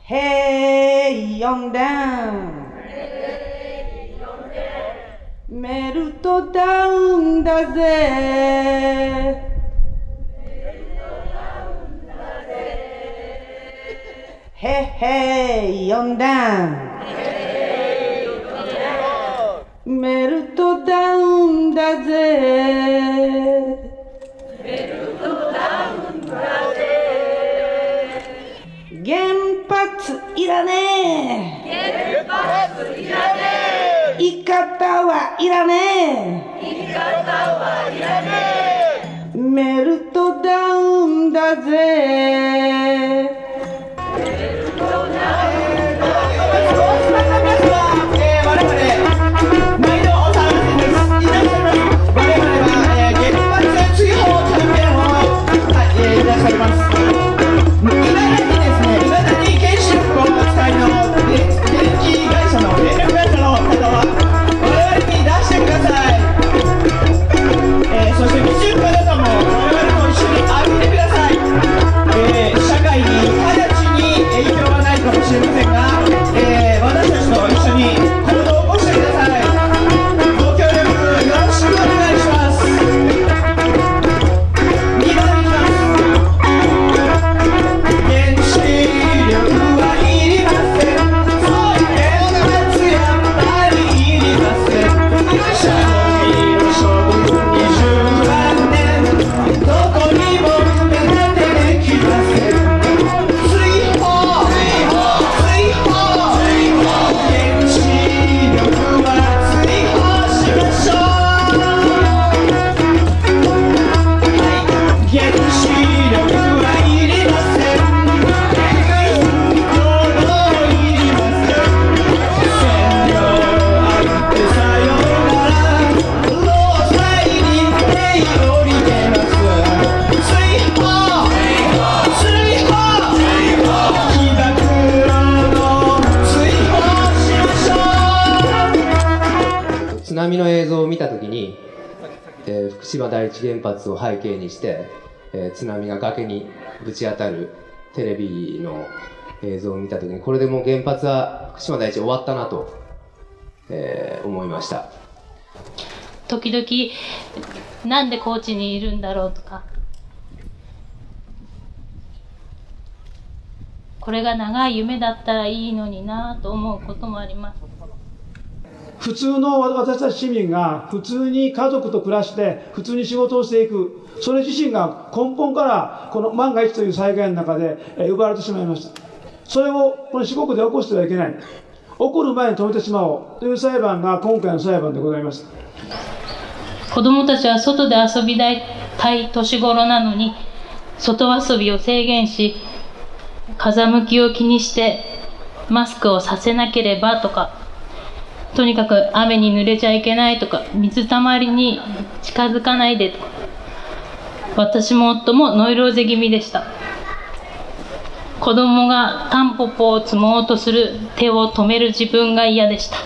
へい4段メルトダウンだぜへへい4段メルトダウンだぜ原発いらねえ言い方はいらねえメルトダウンだぜ津波の映像を見たときに、福島第一原発を背景にして、津波が崖にぶち当たるテレビの映像を見たときに、これでもう原発は福島第一終わったなと、思いました。時々なんで高知にいるんだろうとか、これが長い夢だったらいいのになと思うこともあります。普通の私たち市民が普通に家族と暮らして普通に仕事をしていく、それ自身が根本からこの万が一という災害の中で奪われてしまいました。それをこの四国で起こしてはいけない、起こる前に止めてしまおうという裁判が今回の裁判でございます。子どもたちは外で遊びたい年頃なのに、外遊びを制限し、風向きを気にしてマスクをさせなければとか、とにかく雨に濡れちゃいけないとか、水たまりに近づかないでとか、私も夫もノイローゼ気味でした。子供がタンポポを摘もうとする手を止める自分が嫌でした。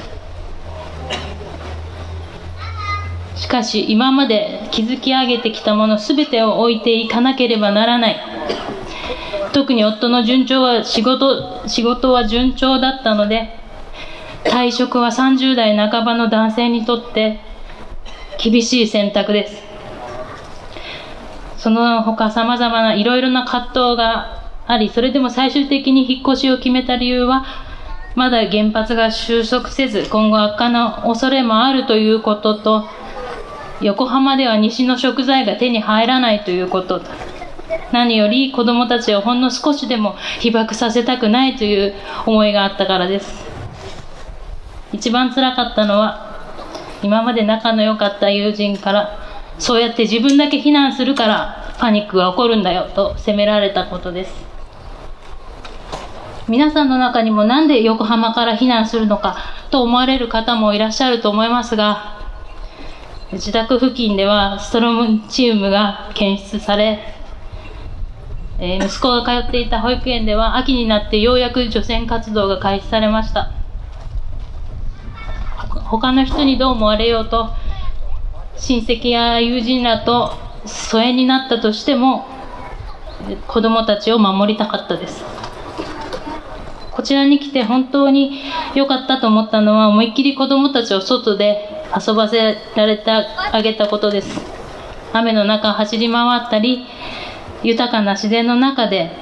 しかし今まで築き上げてきたものすべてを置いていかなければならない。特に夫の仕事は順調だったので、退職は30代半ばの男性にとって厳しい選択です。その他さまざまないろいろな葛藤があり、それでも最終的に引っ越しを決めた理由は、まだ原発が収束せず今後悪化の恐れもあるということと、横浜では西の食材が手に入らないということと、何より子どもたちをほんの少しでも被爆させたくないという思いがあったからです。一番辛かったのは、今まで仲の良かった友人から、そうやって自分だけ避難するからパニックが起こるんだよと責められたことです。皆さんの中にもなんで横浜から避難するのかと思われる方もいらっしゃると思いますが、自宅付近ではストロンチウムが検出され、息子が通っていた保育園では秋になってようやく除染活動が開始されました。他の人にどう思われようと、親戚や友人らと疎遠になったとしても子どもたちを守りたかったです。こちらに来て本当に良かったと思ったのは、思いっきり子供たちを外で遊ばせられてあげたことです。雨の中走り回ったり、豊かな自然の中で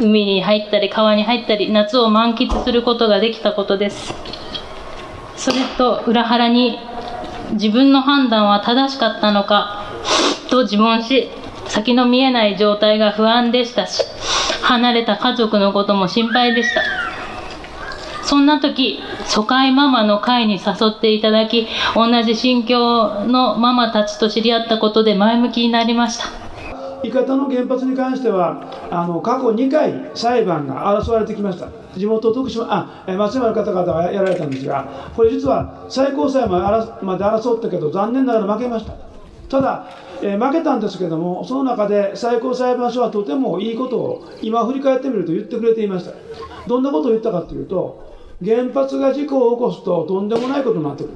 海に入ったり川に入ったり、夏を満喫することができたことです。それと裏腹に、自分の判断は正しかったのかと自問し、先の見えない状態が不安でしたし、離れた家族のことも心配でした。そんな時、疎開ママの会に誘っていただき、同じ心境のママたちと知り合ったことで前向きになりました。伊方の原発に関しては過去2回裁判が争われてきました。地元徳島松山の方々がやられたんですが、これ実は最高裁まで争ったけど残念ながら負けました。ただ、負けたんですけども、その中で最高裁判所はとてもいいことを今振り返ってみると言ってくれていました。どんなことを言ったかというと、原発が事故を起こすととんでもないことになってくる。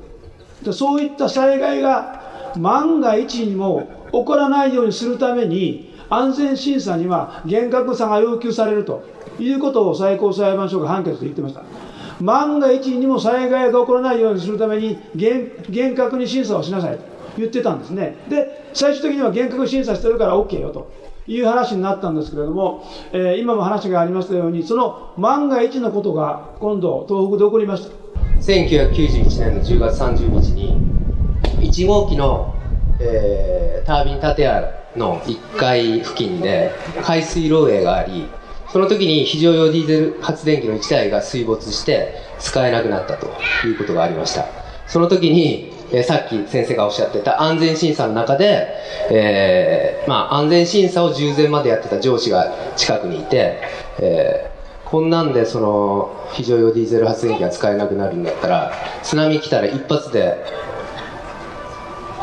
でそういった災害が万が一にも起こらないようにするために、安全審査には厳格さが要求されるということを最高裁判所が判決で言ってました。万が一にも災害が起こらないようにするために厳格に審査をしなさいと言ってたんですね。で最終的には厳格審査してるから OK よという話になったんですけれども、今も話がありましたように、その万が一のことが今度東北で起こりました。1991年の10月30日に1号機の、タービン建屋の1階付近で海水漏洩があり、その時に非常用ディーゼル発電機の1台が水没して使えなくなったということがありました。その時に、さっき先生がおっしゃってた安全審査の中で、安全審査を従前までやってた上司が近くにいて、こんなんでその非常用ディーゼル発電機が使えなくなるんだったら、津波来たら一発で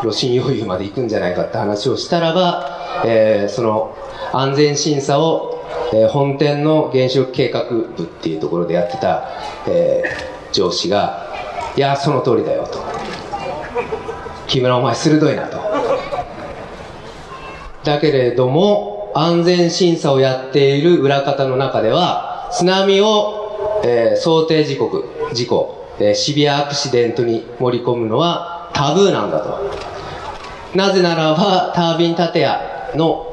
炉心溶融まで行くんじゃないかって話をしたらば、その安全審査を、本店の原子力計画部っていうところでやってた、上司が、いやその通りだよと、木村お前鋭いなと。だけれども安全審査をやっている裏方の中では、津波を、想定事故、シビアアクシデントに盛り込むのはタブーなんだと。なぜならばタービン建屋の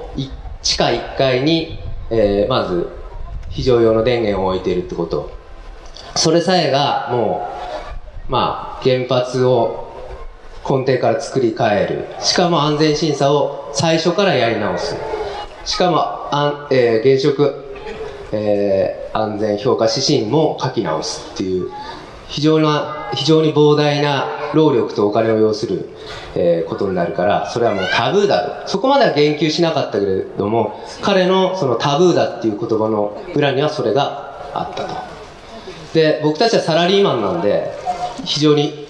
地下1階に、まず非常用の電源を置いているってこと、それさえがもう原発を根底から作り変える、しかも安全審査を最初からやり直す、しかも原子力、安全評価指針も書き直すっていう非常に膨大な労力とお金を要する、ことになるから、それはもうタブーだと。そこまでは言及しなかったけれども、彼のそのタブーだっていう言葉の裏にはそれがあったと。で僕たちはサラリーマンなんで、非常に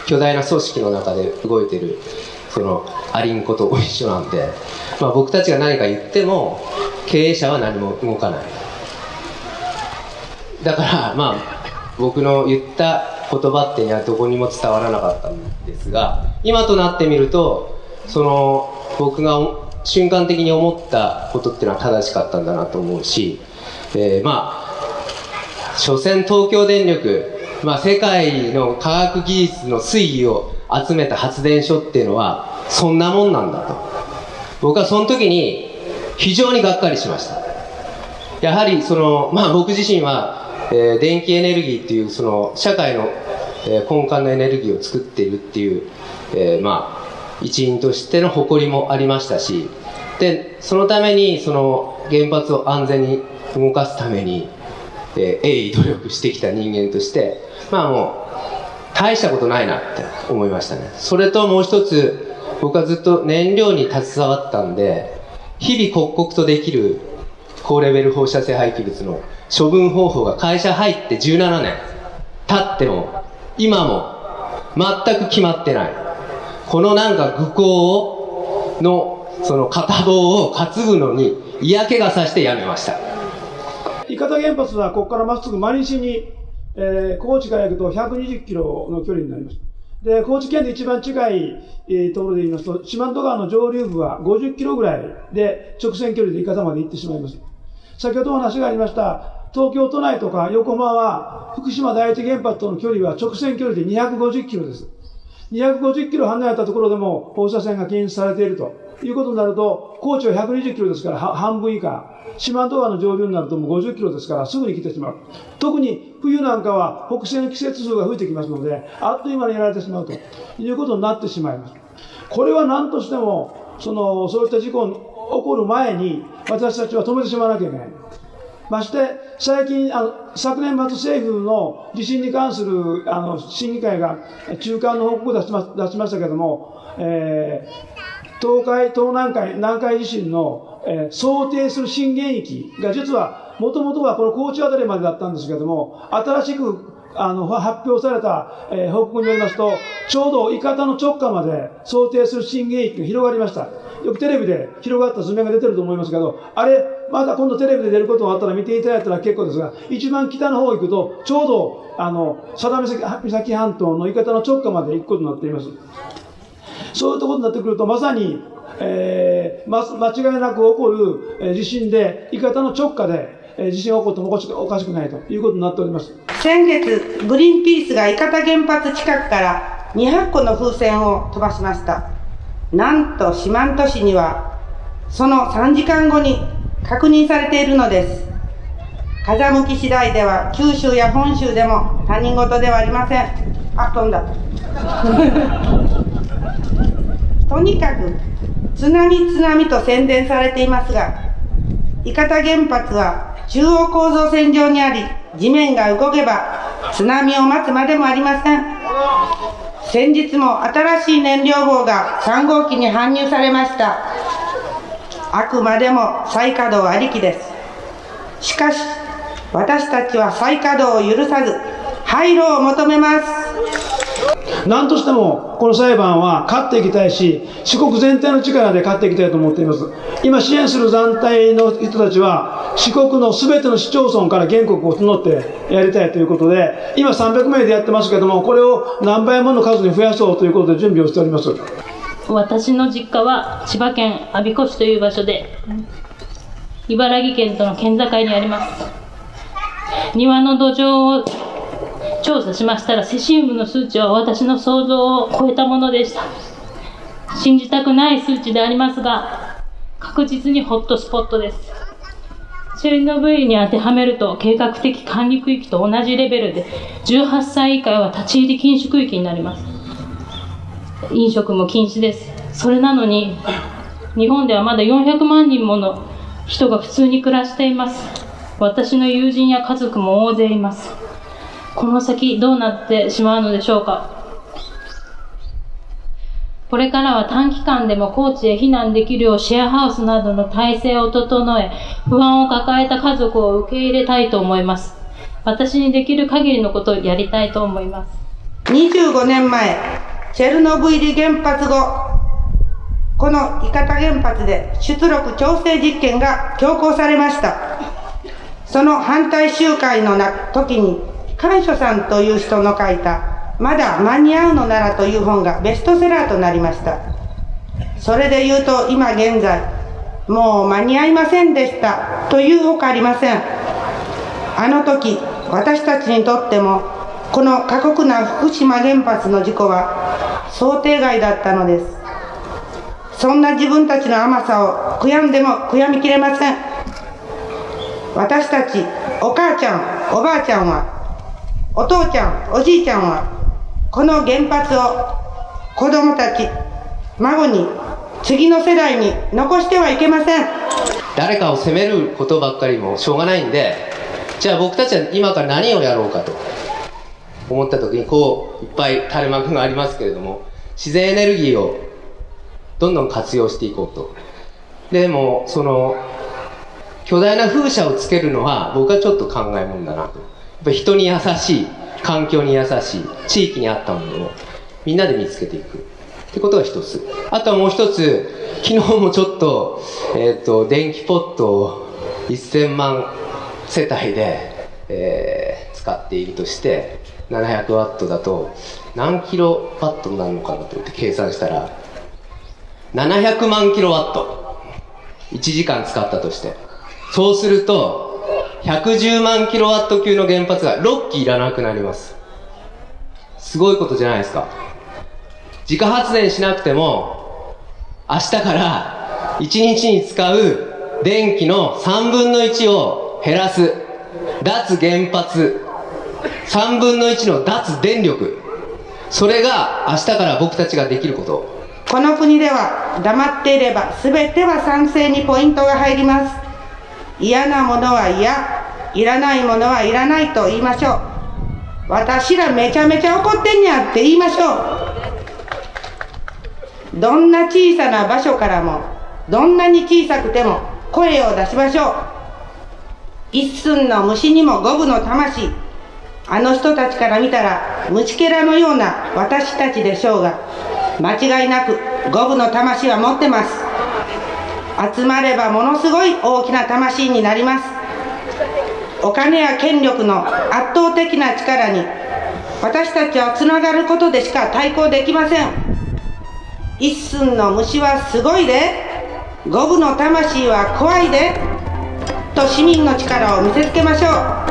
巨大な組織の中で動いてるそのアリンコとご一緒なんで、僕たちが何か言っても経営者は何も動かない。だから僕の言った言葉っていうのはどこにも伝わらなかったんですが、今となってみるとその僕が瞬間的に思ったことっていうのは正しかったんだなと思うし、所詮東京電力、世界の科学技術の推移を集めた発電所っていうのはそんなもんなんだと。僕はその時に非常にがっかりしました。やはり僕自身は電気エネルギーっていうその社会の根幹のエネルギーを作っているっていう、一員としての誇りもありましたし、でそのためにその原発を安全に動かすために、鋭意努力してきた人間としてもう大したことないなって思いましたね。それともう一つ、僕はずっと燃料に携わったんで、日々刻々とできる高レベル放射性廃棄物の処分方法が会社入って17年経っても今も全く決まってない。この愚行のその片棒を担ぐのに嫌気がさしてやめました。伊方原発はここからまっすぐ真西に、高知から行くと120キロの距離になります。で高知県で一番近い、ところで言いますと、四万十川の上流部は50キロぐらいで直線距離で伊方まで行ってしまいます。先ほどお話がありました東京都内とか横浜は福島第一原発との距離は直線距離で250キロです。250キロ離れたところでも放射線が検出されているということになると、高知は120キロですから半分以下。四万十川の上流になるともう50キロですからすぐに来てしまう。特に冬なんかは北西の季節風が吹いてきますので、あっという間にやられてしまうということになってしまいます。これは何としても、そういった事故が起こる前に私たちは止めてしまわなきゃいけない。まして、最近、昨年末政府の地震に関する、審議会が中間の報告を出しましたけれども、南海地震の、想定する震源域が実は、もともとはこの高知あたりまでだったんですけれども、新しく、発表された、報告によりますと、ちょうど伊方の直下まで想定する震源域が広がりました。よくテレビで広がった図面が出てると思いますけど、あれ、また今度テレビで出ることがあったら見ていただいたら結構ですが、一番北の方行くと、ちょうど、佐田岬半島の伊方の直下まで行くことになっています。そういったことになってくると、まさに、間違いなく起こる地震で、伊方の直下で地震が起こってもおかしくないということになっております。先月、グリーンピースが伊方原発近くから200個の風船を飛ばしました。なんと四万十市には、その3時間後に確認されているのです。風向き次第では九州や本州でも他人事ではありません。あ、飛んだ。とにかく津波と宣伝されていますが、伊方原発は中央構造線上にあり、地面が動けば津波を待つまでもありません。先日も新しい燃料棒が3号機に搬入されました。あくまでも再稼働ありきです。しかし私たちは再稼働を許さず廃炉を求めます。何としてもこの裁判は勝っていきたいし、四国全体の力で勝っていきたいと思っています。今支援する団体の人たちは四国のすべての市町村から原告を募ってやりたいということで、今300名でやってますけども、これを何倍もの数に増やそうということで準備をしております。私の実家は千葉県我孫子市という場所で、茨城県との県境にあります。庭の土壌を調査しましたら、セシウムの数値は私の想像を超えたものでした。信じたくない数値でありますが、確実にホットスポットです。チェルノブイリに当てはめると、計画的管理区域と同じレベルで、18歳以下は立ち入り禁止区域になります。飲食も禁止です。それなのに、日本ではまだ400万人もの人が普通に暮らしています。私の友人や家族も大勢います。この先どうなってしまうのでしょうか。これからは短期間でも高知へ避難できるようシェアハウスなどの体制を整え、不安を抱えた家族を受け入れたいと思います。私にできる限りのことをやりたいと思います。25年前、チェルノブイリ原発後、この伊方原発で出力調整実験が強行されました。その反対集会の時に、海所さんという人の書いたまだ間に合うのならという本がベストセラーとなりました。それで言うと今現在、もう間に合いませんでしたというほかありません。あの時、私たちにとってもこの過酷な福島原発の事故は想定外だったのです。そんな自分たちの甘さを悔やんでも悔やみきれません。私たち、お母ちゃん、おばあちゃんは、お父ちゃん、おじいちゃんは、この原発を子供たち、孫に、次の世代に残してはいけません。誰かを責めることばっかりもしょうがないんで、じゃあ僕たちは今から何をやろうかと思った時に、こういっぱい垂れ幕がありますけれども、自然エネルギーをどんどん活用していこうと。でもその巨大な風車をつけるのは僕はちょっと考えもんだなと。やっぱ人に優しい、環境に優しい、地域に合ったものをみんなで見つけていくってことが一つ。あとはもう一つ、昨日もちょっと電気ポットを1000万世帯で、使っているとして700ワットだと何キロワットになるのかなと思って計算したら700万キロワット1時間使ったとして、そうすると110万キロワット級の原発が6基いらなくなります。すごいことじゃないですか。自家発電しなくても、明日から1日に使う電気の3分の1を減らす。脱原発。3分の1の脱電力。それが明日から僕たちができること。この国では黙っていれば全ては賛成にポイントが入ります。嫌なものは嫌、いらないものはいらないと言いましょう。私らめちゃめちゃ怒ってんやって言いましょう。どんな小さな場所からも、どんなに小さくても声を出しましょう。一寸の虫にも五分の魂。あの人たちから見たら虫けらのような私たちでしょうが、間違いなく五分の魂は持ってます。集まればものすごい大きな魂になります。お金や権力の圧倒的な力に私たちはつながることでしか対抗できません。一寸の虫はすごいで、五分の魂は怖いでと市民の力を見せつけましょう。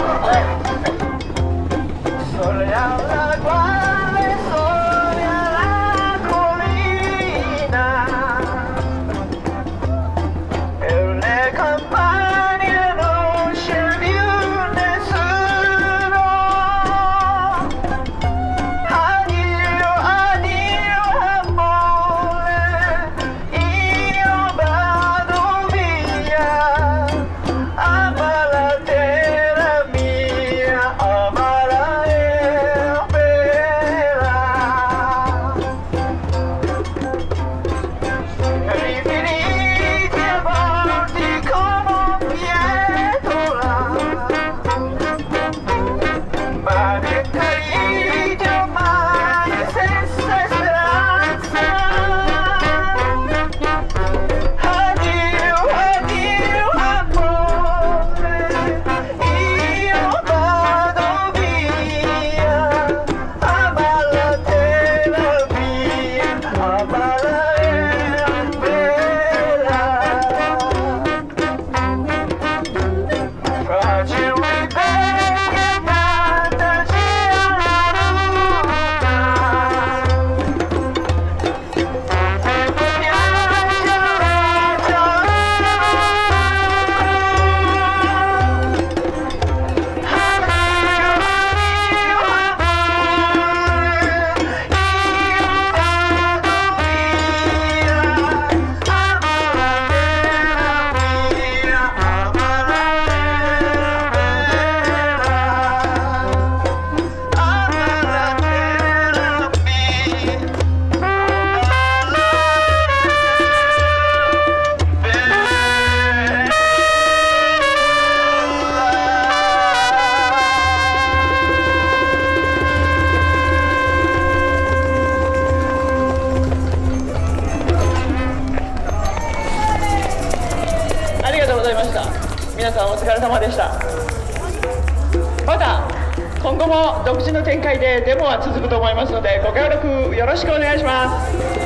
皆さんお疲れ様でした。また今後も独自の展開でデモは続くと思いますので、ご協力よろしくお願いします。